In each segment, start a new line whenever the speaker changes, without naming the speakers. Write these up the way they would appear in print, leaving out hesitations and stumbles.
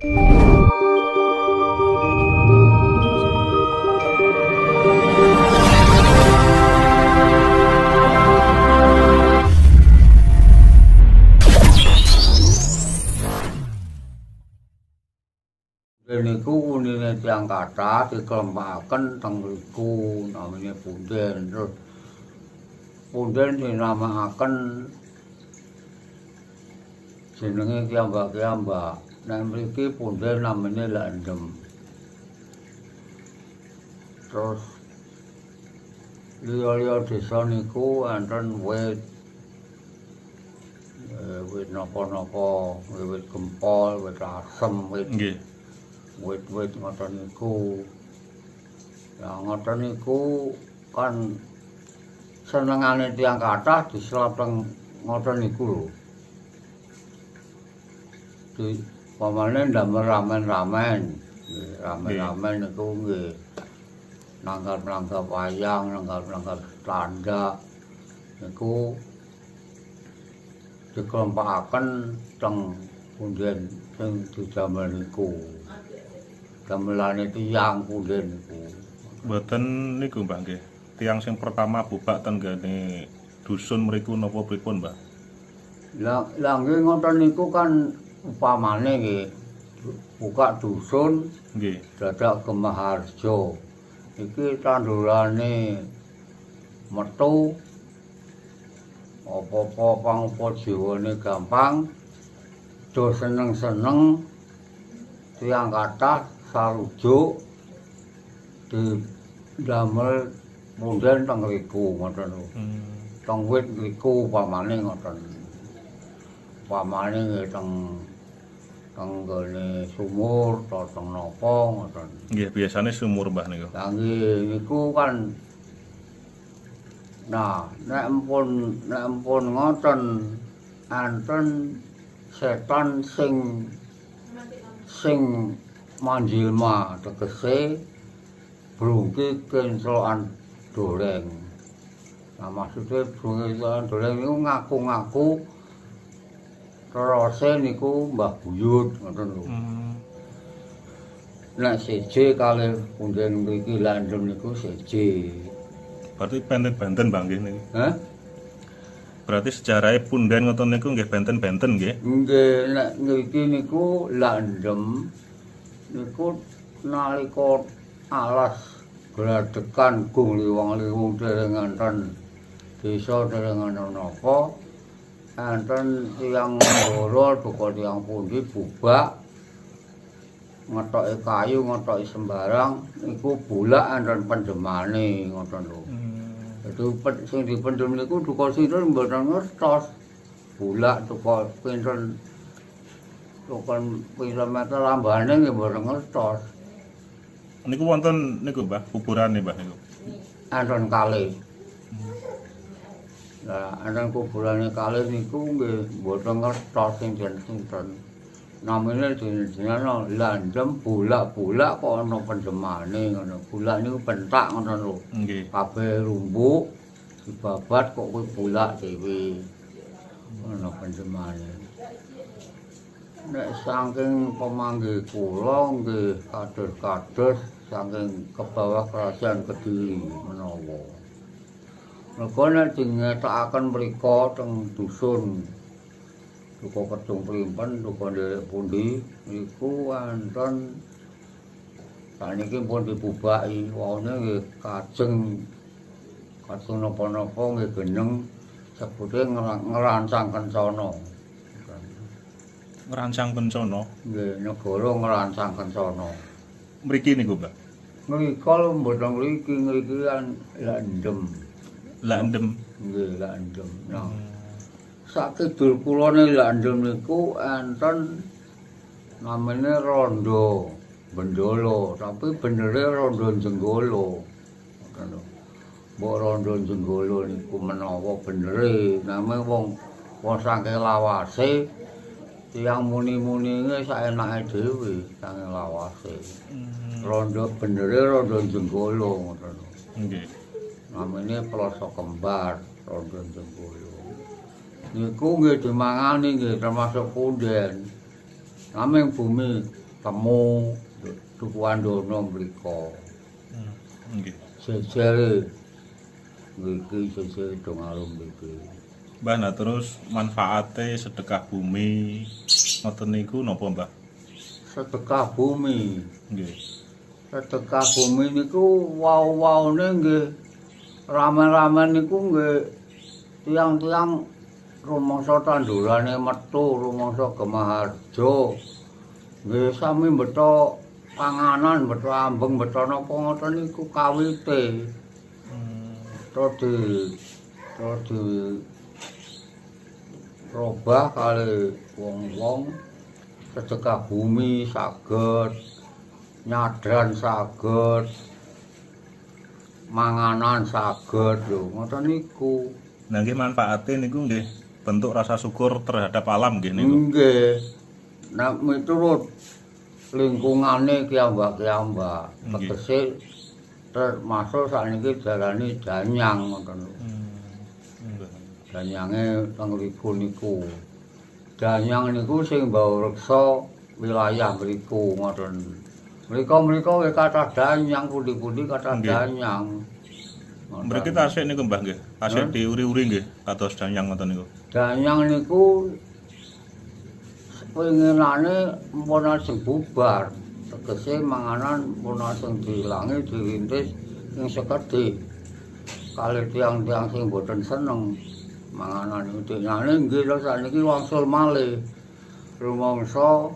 Niku unine tiyang kathah dikelompakaken teng mriku namanya punden. Terus punden dinamakaken jenenge kiyambak-kiyambak. Nek mriki punden namanya landem. Terus liya-liya desa niku enten wit wit napa-napa, wit gempol, wit asem, wit
Nggih.
wit-wit ngoten niku. Ya ngoten niku kan senengane tiyang kathah diselap teng ngoten niku lho. Di pamane ndamel ramen-ramen. Ramen-ramen niku nggih nanggap-nanggap wayang, nanggap-nanggap tanda niku dikelompakaken teng punden sing didamel niku. Gamelane tiyang punden niku.
Mboten niku Mbah nggih. Tiyang sing pertama bubak ten gene dusun mriku napa pripun, Mbah?
Lah nggih ngoten niku kan upamane nggih buka dusun
Nggih.
dadak Gemaharjo. Iki tandurane metu apa-apa pangapa jiwane gampang do seneng-seneng tiyang kathah sarujuk didamel punden teng mriku ngoten lho. Teng wit mriku upamane ngoten. Upamane nggih teng gone sumur ta teng napa ngoten.
Nggih, biasane sumur Mbah niku.
Lah nggih niku kan nek empun ngoten anten setan sing manjilma tegese brungke kencelokan doreng. Nah maksudnya brungke kencelokan doreng niku ngaku-ngaku terose niku Mbah Buyut ngoten lho. Nek seje kalih punden mriki landem niku seje.
Berarti benten-benten Mbah nggih niku.
Hah?
Berarti sejarahe punden ngoten niku nggih benten-benten nggih.
Nggih, nek ngriki niku landem niku nalika alas gladekan gung liwang-liwung dereng enten desa dereng enten napa enten tiyang ndoro duka tiyang pundi bubak ngetoke kayu ngetoke sembarang niku bulak enten pendemane ngoten lho. Itu sing dipendhem niku duka sinten mboten ngertos. Bulak duka pinten kilometer lambane nggih mboten ngertos.
Niku wonten niku Mbah, kuburane Mbah niku.
Enten kalih. Lah enten kuburane kalih niku nggih mboten ngertos sing sinten. Namine jenengan landem bulak-bulak kok ana pendemane ngono. Bulak niku pentak ngoten lho.
Nggih.
Kabeh rumbuk dibabat kok kuwi bulak dhewe. Ana pendemane. Nek saking pemanggih kula nggih kados-kados saking kebawah kerajaan Kediri menawa. Mergo nek dingetakaken mriko teng dusun duka Kedung Primpen, duka nderek pundi niku wonten saniki pun dibubaki wone nggih kajeng napa-napa nggih geneng sebute ngerancang kencana.
Ngerancang kencana.
Nggih, negara ngerancang kencana.
Mriki niku Mbah.
Mriko mboten ngriki kan landem.
Landem.
Nggih, landem. Nah, sakidul kulane landem niku enten namanya Rondo Bendolo, tapi benere Rondo Jenggolo. Ngoten lho. Mbok Rondo Jenggolo niku menawa benere namanya wong saking lawase tiyang muni-muni saenake dhewe saking lawase. Rondo benere Rondo Jenggolo ngoten lho.
Nggih.
Namanya Pelosok Kembar Rondo Jenggolo. Niku nggih dimangani nggih termasuk punden. Naming bumi temu Dukuhan Dono mriku.
Nggih.
Jejere nggih jejere dong alum iki.
Mbah, nah terus manfaate sedekah bumi ngoten niku napa, Mbah?
Sedekah bumi.
Nggih.
Sedekah bumi niku wau-waune nggih rame-rame niku nggih tiang-tiang rumangsa tandurane metu, rumangsa Gemaharjo. Nggih sami mbeta panganan, mbeta ambeng, mbeta napa ngoten niku kawite. Terus robah kali wong-wong sedekah bumi saged, nyadran saged, manganan saged lho, ngoten niku.
Nah nggih manfaate niku nggih bentuk rasa syukur terhadap alam nggih niku.
Nggih. Nah miturut lingkungane kiyambak-kiyambak, tegese termasuk sakniki darani danyang ngoten lho. Danyange teng mriku niku. Danyang niku sing mbau reksa wilayah mriku ngoten. Mriko nggih kathah danyang, pundi-pundi kathah danyang.
Mriki tasik niku Mbah nggih. Tasik diuri-uri nggih kados danyang ngoten niku.
Danyang niku pengenane mpun ajeng bubar. Tegese manganan mpun ajeng diilangi dirintis sing sekedhik. Kalih tiang-tiang sing boten seneng manganan itu. Nane nggih lho sakniki wangsul malih. Rumangsa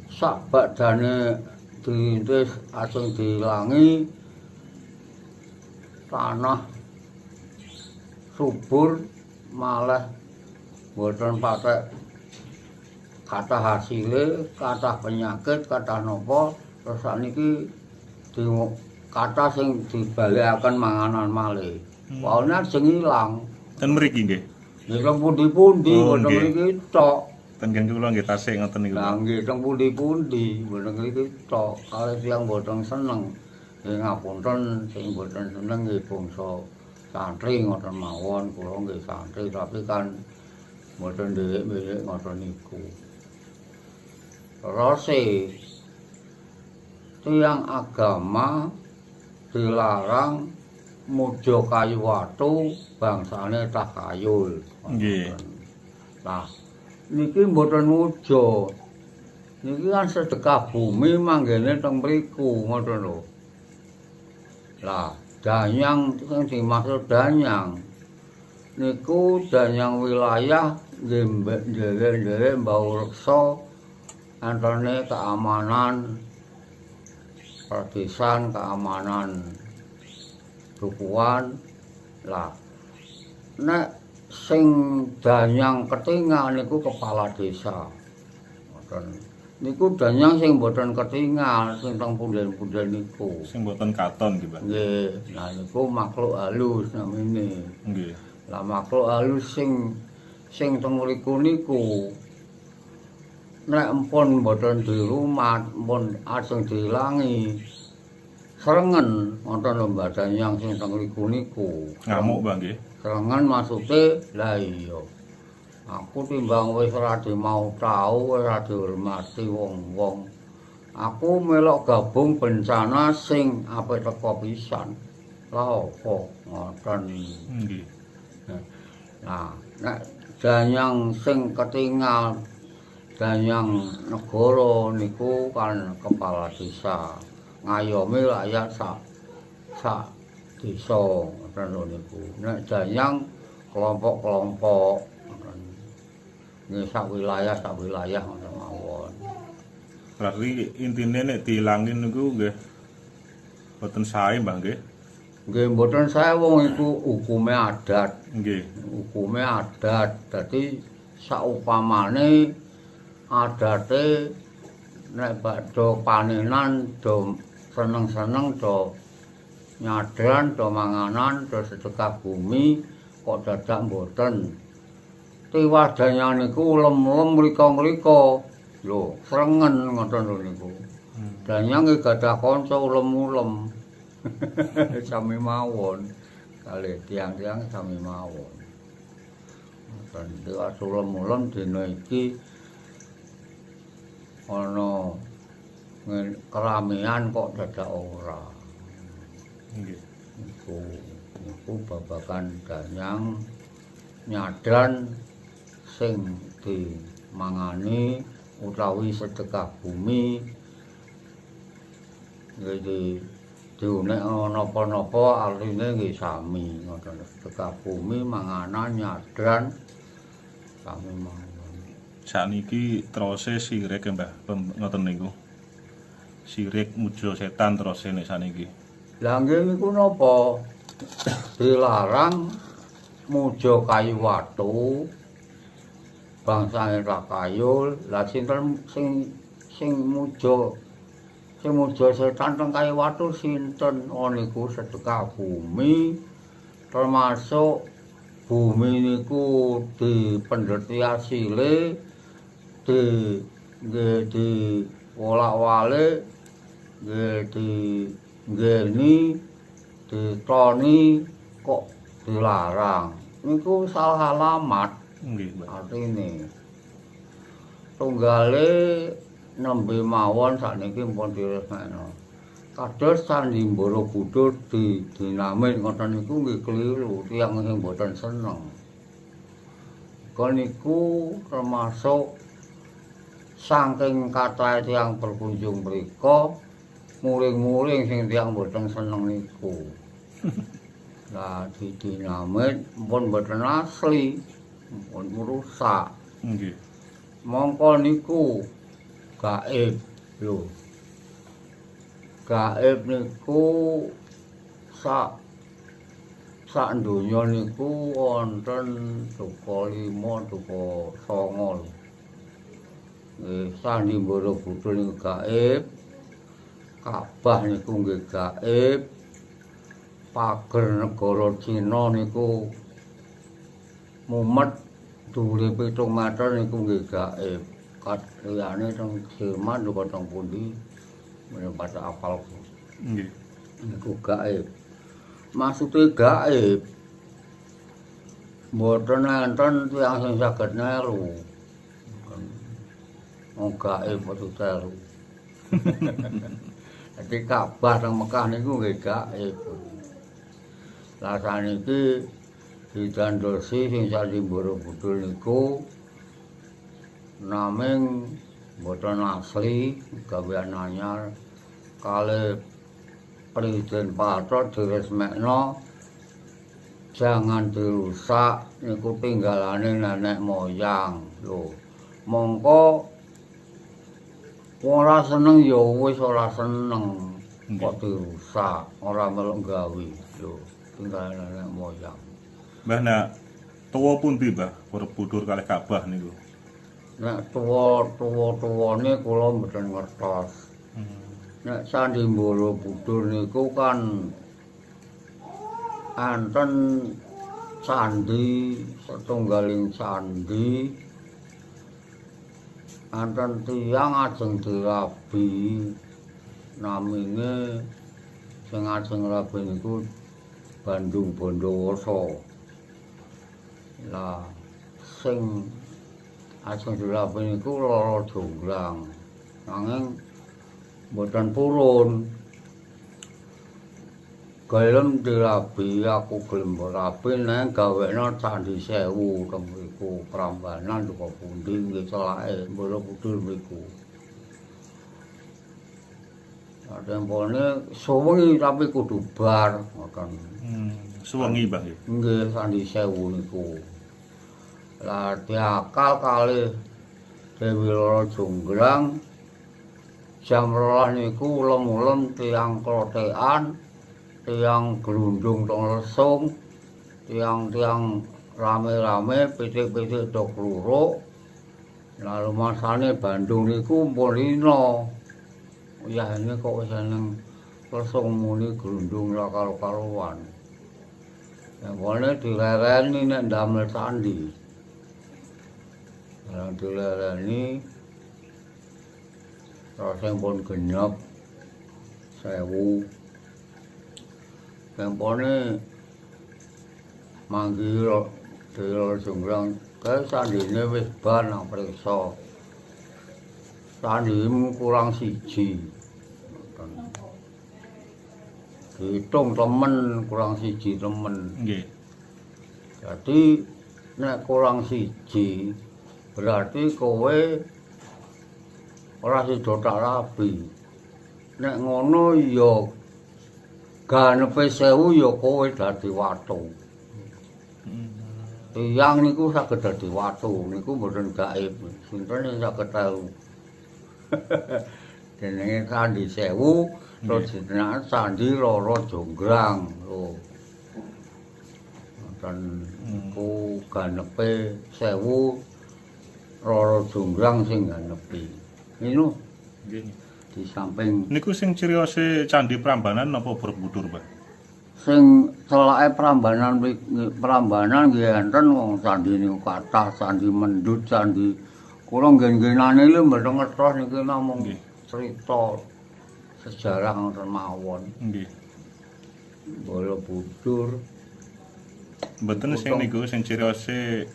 sak badane dirintis ajeng diilangi tanah subur malah boten patek kathah hasile, kathah penyakit, kathah napa, terus sakniki kathah sing dibalekaken manganan malih. Waune ajeng ilang.
Ten mriki nggih.
Nggih teng pundi-pundi, boten mriki tok.
Ten kene kula nggih tasik ngoten niku.
Lah nggih teng pundi-pundi, boten mriki tok. Kalih tiyang boten seneng. Nggih ngapunten sing boten seneng nggih bangsa santri ngoten mawon, kula nggih santri tapi kan boten ndelik-ndelik ngoten niku. Rose tiyang agama dilarang muja kayu watu bangsane tahayul.
Nggih.
Nah, niki mboten muja. Niki kan sedekah bumi manggene teng mriku ngoten lho. Lah, danyang sing dimaksud danyang niku danyang wilayah nggih mbau reksa antane keamanan perdesan, keamanan dukuhan. Lah nek sing danyang ketingal niku kepala desa. Ngoten. Niku danyang sing mboten ketingal sing teng punden-punden niku.
Sing mboten katon nggih, Mbah.
Nggih, nah niku makhluk halus namine.
Nggih.
Lah makhluk halus sing teng mriku niku nek empun mboten dirumat, empun ajeng diilangi serengen wonten lho Mbah Danyang sing teng mriku niku.
Ngamuk, Mbah nggih.
Serengen maksude lah iya. Aku timbang wis ora mau tau, ora dihormati wong-wong. Aku melok gabung bencana sing ape teko pisan. Lah apa ngoten.
Nggih.
Nah, nek danyang sing ketingal danyang negara niku kan kepala desa. Ngayomi rakyat sak desa ngoten lho niku. Nek danyang kelompok-kelompok nggih sak wilayah ngoten mawon.
Berarti intine nek diilangin niku nggih boten sae, Mbah nggih.
Nggih mboten sae wong iku hukume adat.
Nggih.
Hukume adat. Dadi saupamane adate nek badhe panenan do seneng-seneng do nyadran do manganan do sedekah bumi kok dadak mboten. Tiwas danyang niku ulem-ulem mriko-mriko. Lho, srengen ngoten lho niku. Danyang nggih gadah kanca ulem-ulem. Sami mawon. Kalih tiang-tiang sami mawon. Ngoten tiwas ulem-ulem dina iki ana keramaian kok dadak ora.
Nggih.
Iku babakan danyang nyadran sing dimangani utawi sedekah bumi nggih diunek napa-napa artine nggih sami ngoten sedekah bumi manganan nyadran sami mawon.
Sakniki terose sirik ya Mbah ngoten niku. Sirik muja setan terose nek sakniki.
Lah nggih niku napa dilarang muja kayu watu bangsane rakayul lah sinten sing muja setan teng kayu watu sinten niku sedekah bumi termasuk bumi niku dipendheti asile di wolak-walik nggeni ditoni kok dilarang niku salah alamat
Nggih, Mbah.
artine tunggale nembe mawon sakniki pun diresmekno kados Candhi Borobudur dinamit ngoten niku nggih keliru tiyang sing boten seneng niku termasuk saking kathah tiyang berkunjung mrika muring-muring sing tiyang boten seneng niku. Lah dinamit pun boten asli, pun merusak.
Nggih.
Mongko niku gaib lho. Gaib niku sak donya niku wonten duka 5 duka 9. Nggih Candhi Borobudur niku gaib. Ka'bah niku nggih gaib. Pager negara Cina niku mumet dhuwure 7 meter niku nggih gaib. Liyane teng Jerman lho teng pundi menapa apal.
Nggih.
Niku gaib. Maksude gaib mboten enten tiyang sing saged neru. Wong gaib metu teru. Dadi Ka'bah teng Mekah niku nggih gaib. Lah saniki didandosi sing Candhi Borobudur niku naming mboten asli gawean anyar kalih Presiden Pak Harto diresmekno jangan dirusak niku tinggalane nenek moyang lho. Mongko ora seneng ya wis ora seneng kok dirusak, ora melok gawe lho tinggalane nenek moyang.
Mbah nak tuwa pundi Mbah Borobudur kalih Ka'bah niku?
Nek tuwa-tuwane kula mboten ngertos. Nek Candhi Borobudur niku kan enten candhi setunggaling candhi enten tiyang ajeng dirabi namine sing ajeng rabi niku Bandung Bondowoso. Lah sing ajeng dirabi niku Loro Jonggrang. Nanging mboten purun. Gelem dirabi aku gelem rabi nang gawekno Candhi Sewu teng mriku Prambanan duka pundi nggih celake Borobudur mriku. Tempone suwengi tapi kudu bar ngoten.
Suwengi Mbah nggih.
Nggih Candhi Sewu niku. Lah diakal kalih Dewi Loro Jonggrang jam 12 niku ulem-ulem tiyang klothekan, tiyang glundung teng lesung, tiyang rame-rame pitik-pitik do kluruk. Lah rumasane Bandung niku mpun lino. Ya ini kok wis nang lesung muni glundung ra karo-karuan. Tempone dilereni nek ndamel candhi. Lah dilereni terus pun genyep 1000. Tempone manggil Dewi Jonggrang kae candhine wis bar nang priksa. Candhimu kurang siji. Dihitung temen kurang siji temen.
Nggih.
Jadi nek kurang siji berarti kowe ora sida tak rabi. Nek ngono ya ganepe 1000 ya kowe dadi watu. Tiyang niku saged dadi watu, niku mboten gaib. Sinten saged tahu. Jenenge Candhi Sewu, terus jenenge Candhi Rara Jonggrang lho. Dan ku ganepe 1000 Rara Jonggrang sing ganepi. Niku
Nggih.
di samping
Niku sing ciriose Candhi Prambanan napa Borobudur, Pak?
sing celake Prambanan nggih enten wong candhi niku kathah, candhi Mendut, candhi kula nggen-nggenane lho mboten ngertos niki namung cerita sejarah ngoten mawon.
Nggih.
Borobudur
Mboten sing niku sing ciriose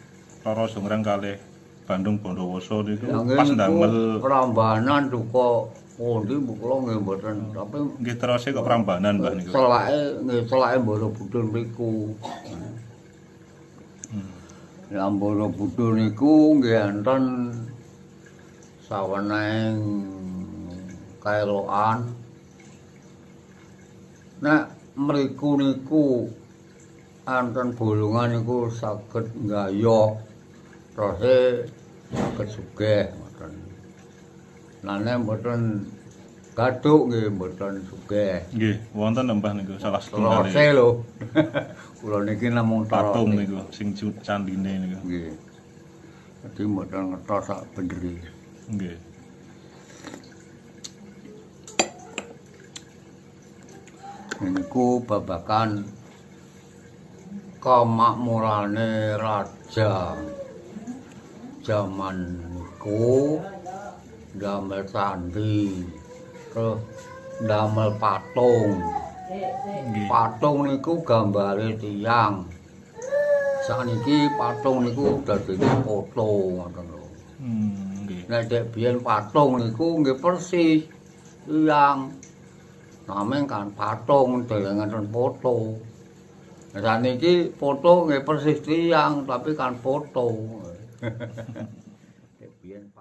Rara Jonggrang kalih Bandung Bondowoso niku pas
niku
ndamel
Prambanan duka pundi kula nggih mboten tapi
nggih terose kok Prambanan, Mbah niku.
celake Borobudur niku. Ya Borobudur niku nggih enten sawenehing kaelokan. Nek mriku niku enten bolongan niku saged nggayok terus saged sugih ngoten. Lah nek mboten gaduk nggih mboten sugih.
Nggih, wonten Mbah niku salah setunggal.
Terose lho. Kula niki namung
Patung niku sing candine niku.
Nggih. Dadi mboten ngertos sak beneri.
Nggih.
Niku babakan kemakmurane raja zaman niku damel candhi terus damel patung. Patung niku gambare tiyang. Saniki patung niku dadine foto ngoten lho.
Nggih.
Nek dek biyen patung niku nggih persis tiyang. Nameng kan patung delengaken foto. Nah saniki foto nggih persis tiyang tapi kan foto. Dek biyen